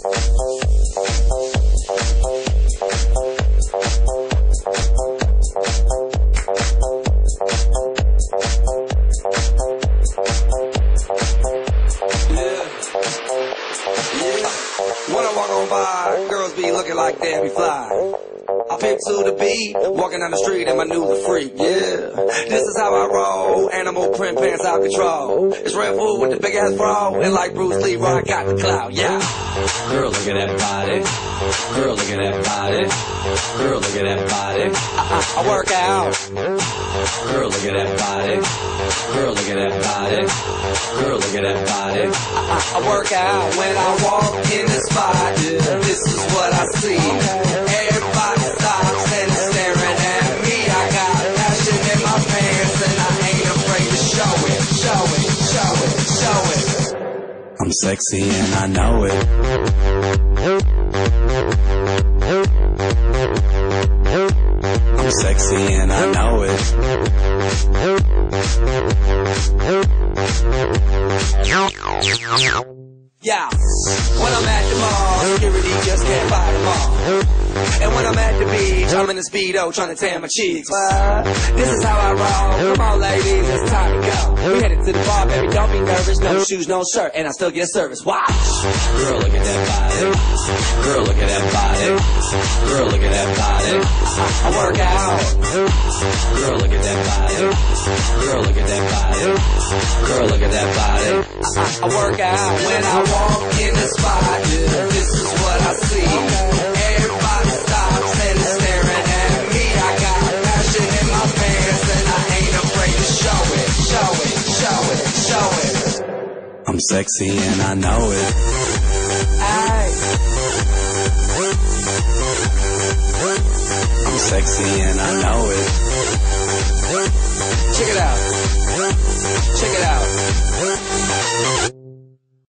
When I walk on by, girls be looking like they be fly. I pick to the beat, walking down the street and my new the freak, yeah. This is how I roll, animal print pants out control. It's Red Bull with the big ass bra, and like Bruce Lee, I got the clout, yeah. Girl, look at that body. Girl, look at that body. Girl, look at that body. I work out. Girl, look at that body. Girl, look at that body. Girl, look at that body. I work out when I walk in the spot. Yeah, this is what I see. Everybody stops and is staring at me. I got passion in my pants and I ain't afraid to show it, show it, show it, show it. I'm sexy and I know it. I'm sexy and I know it. Yeah, when I'm at the mall, security just can't buy them all. And when I'm at the beach, I'm in a Speedo trying to tan my cheeks. This is how I roll. Come on, ladies, it's time to go. We headed to the bar, baby, don't be nervous. No shoes, no shirt, and I still get service. Watch. Girl, look at that body. Girl, look at that body. Girl, look at that body. I work out. Girl, look at that body. Girl, look at that body. Girl, look at that body. I work out when I walk in the spot. Yeah, this is what I see. Everybody stops and is staring at me. I got passion in my pants and I ain't afraid to show it, show it, show it, show it. I'm sexy and I know it. Aye. I'm sexy and I know it. Check it out. Check it out.